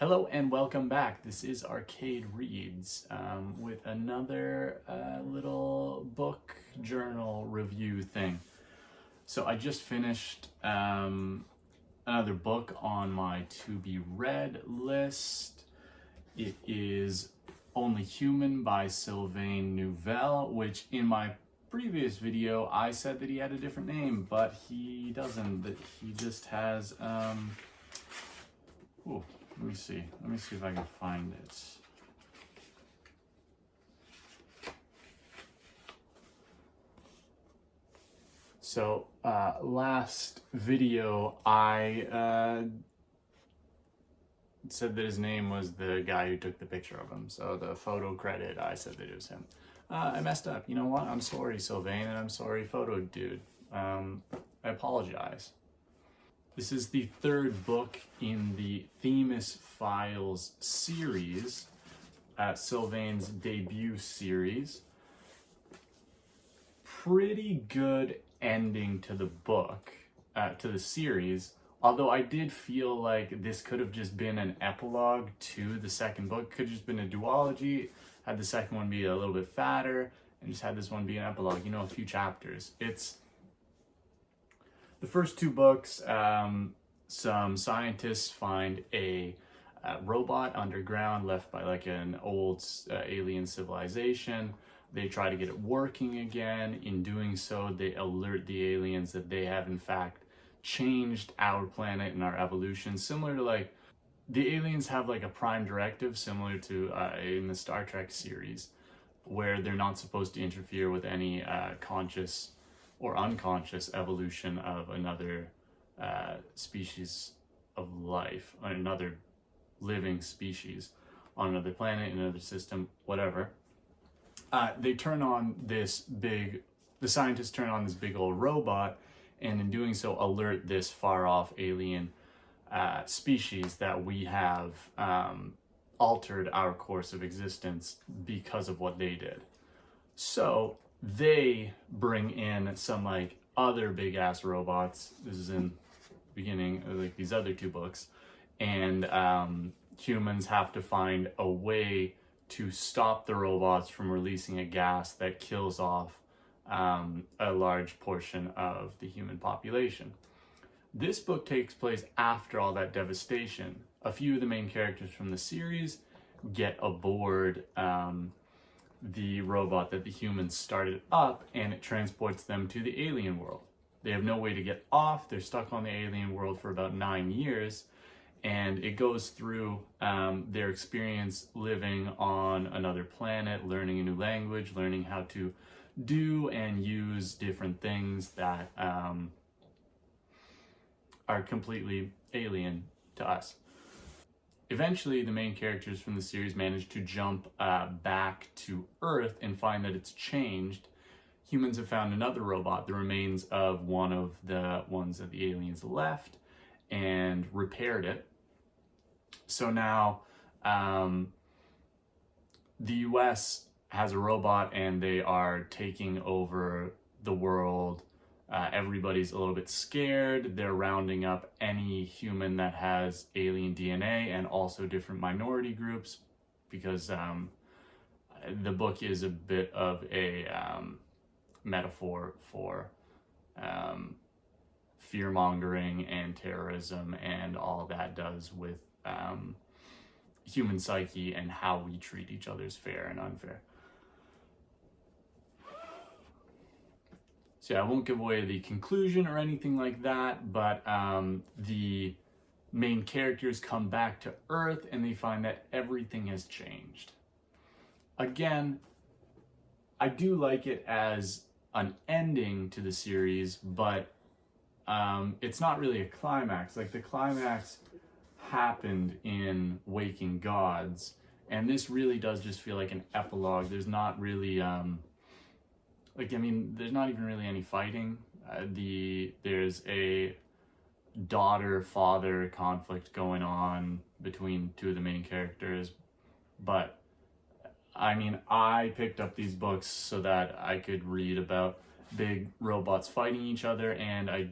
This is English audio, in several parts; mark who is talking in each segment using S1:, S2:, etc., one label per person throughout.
S1: Hello and welcome back. This is Arcade Reads with another little book journal review thing. So I just finished another book on my to be read list. It is Only Human by Sylvain Neuvel, which in my previous video I said that he had a different name, but he doesn't. That he just has ooh, let me see if I can find it. So last video I said that his name was the guy who took the picture of him. So the photo credit, I said that it was him. I messed up. You know what? I'm sorry, Sylvain, and I'm sorry, photo dude. I apologize. This is the third book in the Themis Files series, Sylvain's debut series. Pretty good ending to the book, to the series, although I did feel like this could have just been an epilogue to the second book. Could have just been a duology, had the second one be a little bit fatter, and just had this one be an epilogue, a few chapters. It's the first two books. Some scientists find a robot underground left by like an old alien civilization. They try to get it working again. In doing so, they alert the aliens that they have in fact changed our planet and our evolution, similar to like the aliens have like a prime directive similar to in the Star Trek series, where they're not supposed to interfere with any conscious or unconscious evolution of another species of life, or another living species on another planet, in another system, whatever. The scientists turn on this big old robot, and in doing so alert this far off alien species that we have altered our course of existence because of what they did. So they bring in some like other big ass robots. This is in the beginning of like these other two books, and humans have to find a way to stop the robots from releasing a gas that kills off a large portion of the human population. This book takes place after all that devastation. A few of the main characters from the series get aboard the robot that the humans started up, and it transports them to the alien world. They have no way to get off. They're stuck on the alien world for about 9 years, and it goes through their experience living on another planet, learning a new language, learning how to do and use different things that are completely alien to us. Eventually, the main characters from the series manage to jump back to Earth and find that it's changed. Humans have found another robot, the remains of one of the ones that the aliens left, and repaired it. So now the US has a robot, and they are taking over the world. Everybody's a little bit scared. They're rounding up any human that has alien DNA, and also different minority groups, because the book is a bit of a metaphor for fear-mongering and terrorism and all that does with human psyche and how we treat each other as fair and unfair. So I won't give away the conclusion or anything like that, but the main characters come back to Earth and they find that everything has changed. Again, I do like it as an ending to the series, but it's not really a climax. Like, the climax happened in Waking Gods, and this really does just feel like an epilogue. There's not really there's not even really any fighting. There's a daughter-father conflict going on between two of the main characters, but I picked up these books so that I could read about big robots fighting each other, and a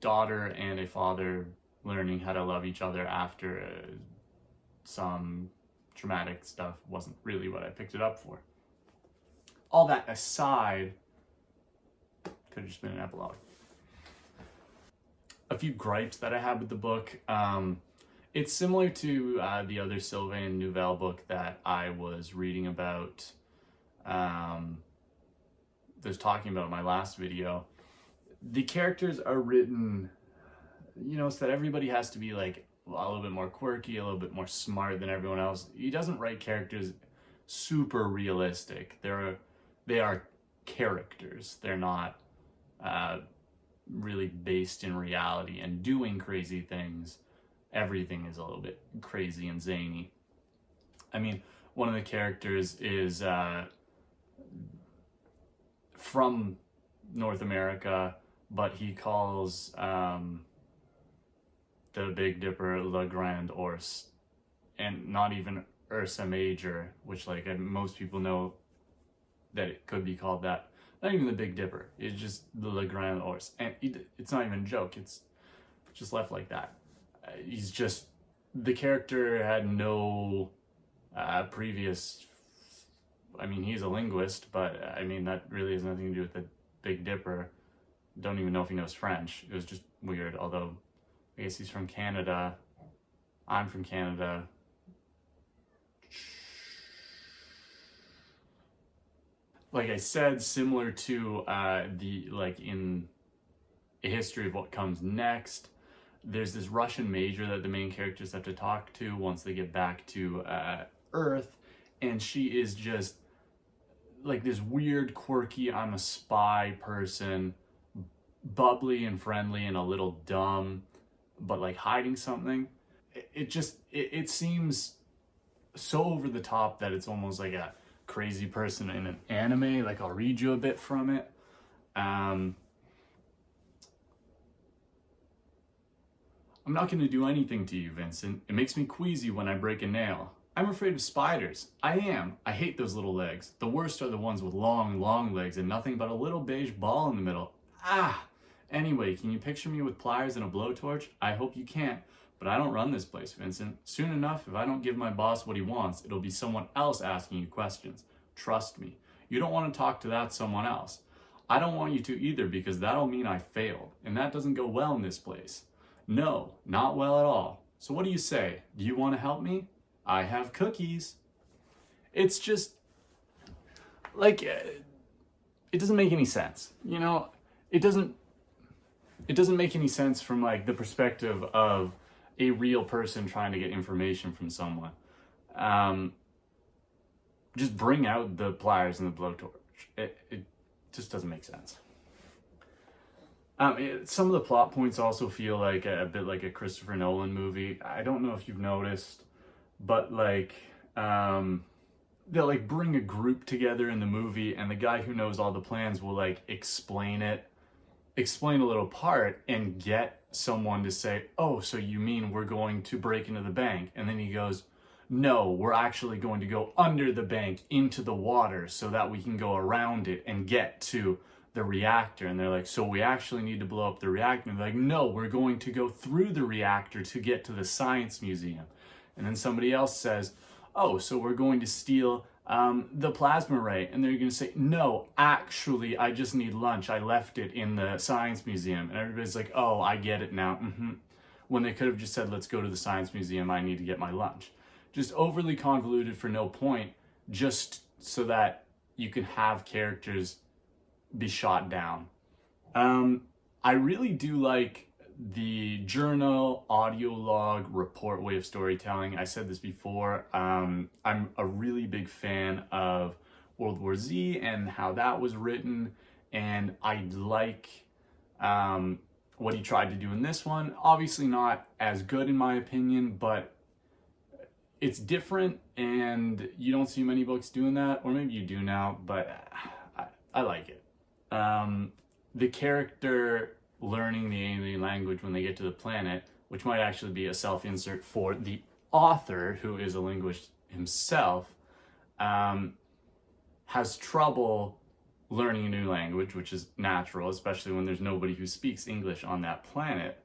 S1: daughter and a father learning how to love each other after some traumatic stuff wasn't really what I picked it up for. All that aside, could have just been an epilogue. A few gripes that I had with the book. It's similar to the other Sylvain Nouvelle book that I was reading about, was talking about in my last video. The characters are written, you know, so that everybody has to be like a little bit more quirky, a little bit more smart than everyone else. He doesn't write characters super realistic. They are characters. They're not really based in reality and doing crazy things. Everything is a little bit crazy and zany. I mean, one of the characters is from North America, but he calls the Big Dipper Le Grand Ours, and not even Ursa Major, which like most people know that it could be called that. Not even the Big Dipper. It's just the Le Grand Ours, and it's not even a joke. It's just left like that. He's just, the character had no previous. I mean, he's a linguist, but I mean that really has nothing to do with the Big Dipper. Don't even know if he knows French. It was just weird. Although I guess he's from Canada. I'm from Canada. Like I said, similar to the, like in A History of What Comes Next, there's this Russian major that the main characters have to talk to once they get back to Earth, and she is just like this weird, quirky, I'm a spy person, bubbly and friendly and a little dumb, but like hiding something. It seems so over the top that it's almost like a crazy person in an anime. Like, I'll read you a bit from it. I'm not going to do anything to you, Vincent. It makes me queasy when I break a nail. I'm afraid of spiders. I am. I hate those little legs. The worst are the ones with long, long legs and nothing but a little beige ball in the middle. Ah! Anyway, can you picture me with pliers and a blowtorch? I hope you can't. But I don't run this place, Vincent. Soon enough, if I don't give my boss what he wants, it'll be someone else asking you questions. Trust me. You don't want to talk to that someone else. I don't want you to either, because that'll mean I failed. And that doesn't go well in this place. No, not well at all. So what do you say? Do you want to help me? I have cookies. It's just, like, it doesn't make any sense. You know, it doesn't make any sense from, like, the perspective of a real person trying to get information from someone. Just bring out the pliers and the blowtorch. It just doesn't make sense. Some of the plot points also feel like a bit like a Christopher Nolan movie. I don't know if you've noticed, but like they'll like bring a group together in the movie, and the guy who knows all the plans will like explain a little part and get someone to say, oh, so you mean we're going to break into the bank? And then he goes, no, we're actually going to go under the bank into the water so that we can go around it and get to the reactor. And they're like, so we actually need to blow up the reactor? And they're like, no, we're going to go through the reactor to get to the science museum. And then somebody else says, oh, so we're going to steal the plasma ray. And they're going to say, no, actually, I just need lunch. I left it in the science museum. And everybody's like, oh, I get it now. When they could have just said, let's go to the science museum. I need to get my lunch. Just overly convoluted for no point, just so that you can have characters be shot down. I really do like the journal, audio log, report way of storytelling. I said this before. I'm a really big fan of World War Z and how that was written, and I like what he tried to do in this one. Obviously not as good in my opinion, but it's different, and you don't see many books doing that, or maybe you do now, but I like it. The character learning the alien language when they get to the planet, which might actually be a self-insert for the author, who is a linguist himself, has trouble learning a new language, which is natural, especially when there's nobody who speaks English on that planet.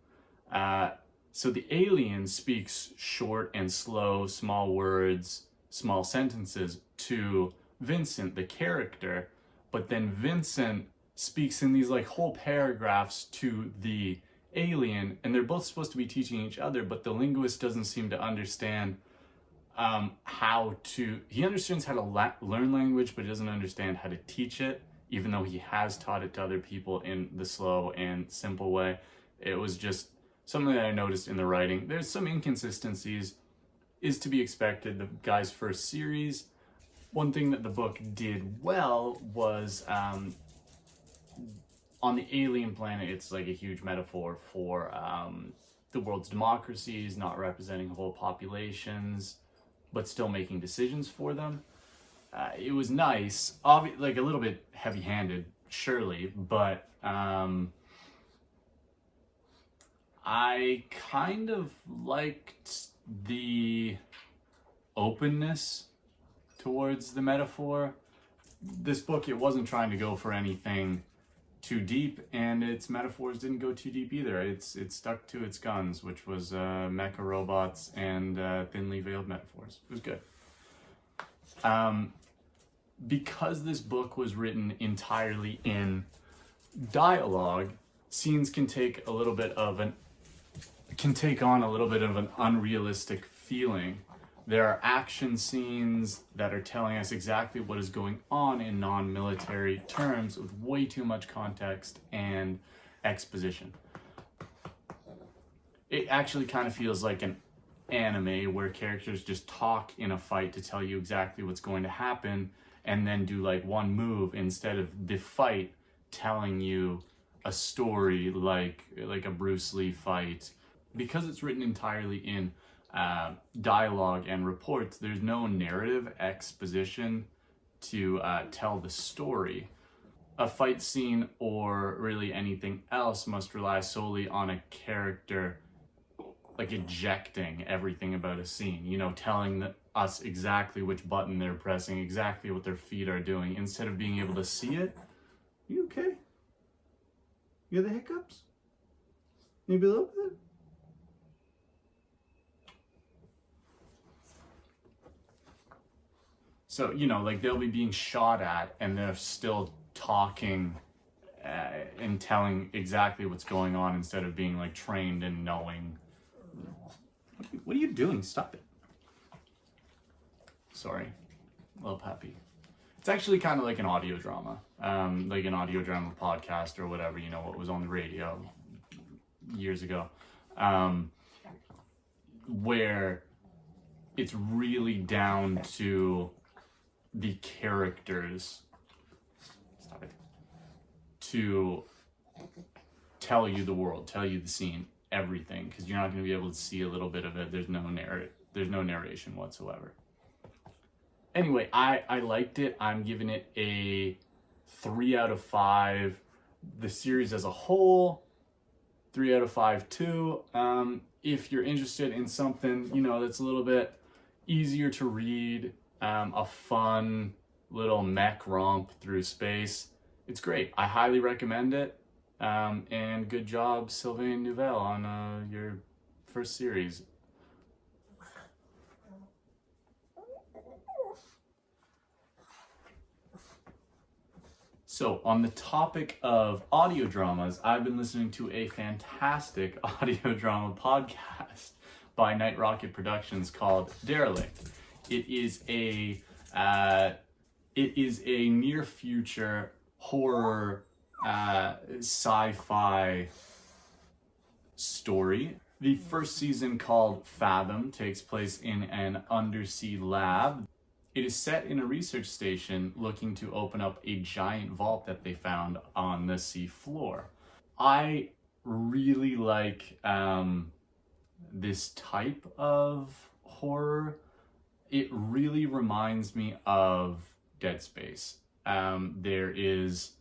S1: So the alien speaks short and slow, small words, small sentences to Vincent, the character, but then Vincent speaks in these like whole paragraphs to the alien, and they're both supposed to be teaching each other, but the linguist doesn't seem to understand he understands how to learn language, but he doesn't understand how to teach it, even though he has taught it to other people in the slow and simple way. It was just something that I noticed in the writing. There's some inconsistencies, is to be expected. The guy's first series. One thing that the book did well was on the alien planet, it's like a huge metaphor for the world's democracies, not representing whole populations, but still making decisions for them. It was nice, like a little bit heavy-handed, surely, but I kind of liked the openness towards the metaphor. This book, it wasn't trying to go for anything too deep, and its metaphors didn't go too deep either. It stuck to its guns, which was mecha robots and thinly veiled metaphors. It was good. Because this book was written entirely in dialogue, scenes can take on a little bit of an unrealistic feeling. There are action scenes that are telling us exactly what is going on in non-military terms with way too much context and exposition. It actually kind of feels like an anime where characters just talk in a fight to tell you exactly what's going to happen and then do like one move instead of the fight telling you a story like a Bruce Lee fight. Because it's written entirely in dialogue and reports, there's no narrative exposition to tell the story. A fight scene or really anything else must rely solely on a character like ejecting everything about a scene, telling us exactly which button they're pressing, exactly what their feet are doing, instead of being able to see it. You okay? You got the hiccups? Maybe a little bit? So, like they'll be being shot at and they're still talking and telling exactly what's going on instead of being like trained and knowing. What are you doing? Stop it. Sorry, little puppy. It's actually kind of like an audio drama, like an audio drama podcast or whatever, what was on the radio years ago, where it's really down to the characters to tell you the world, tell you the scene, everything, because you're not going to be able to see a little bit of it. There's no narration whatsoever. Anyway, I liked it. I'm giving it a 3 out of 5. The series as a whole, 3 out of 5 too. If you're interested in something, that's a little bit easier to read, a fun little mech romp through space, it's great. I highly recommend it. And good job, Sylvain Nouvel, on your first series. So, on the topic of audio dramas, I've been listening to a fantastic audio drama podcast by Night Rocket Productions called Derelict. It is a near future horror sci-fi story. The first season, called Fathom, takes place in an undersea lab. It is set in a research station looking to open up a giant vault that they found on the sea floor. I really like this type of horror. It really reminds me of Dead Space. There is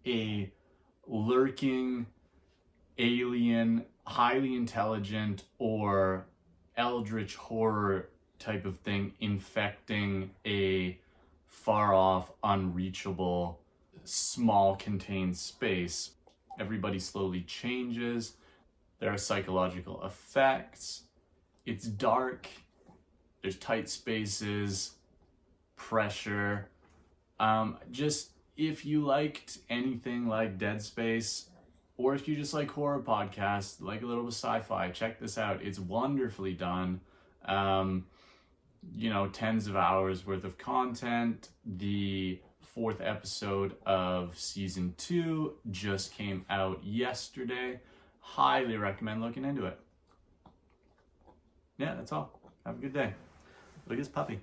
S1: a lurking alien, highly intelligent, or eldritch horror type of thing infecting a far-off, unreachable, small contained space. Everybody slowly changes. There are psychological effects. It's dark. There's tight spaces, pressure. Just if you liked anything like Dead Space, or if you just like horror podcasts, like a little bit of sci-fi, check this out. It's wonderfully done. Tens of hours worth of content. The 4th episode of season 2 just came out yesterday. Highly recommend looking into it. Yeah, that's all. Have a good day. Look at this puppy.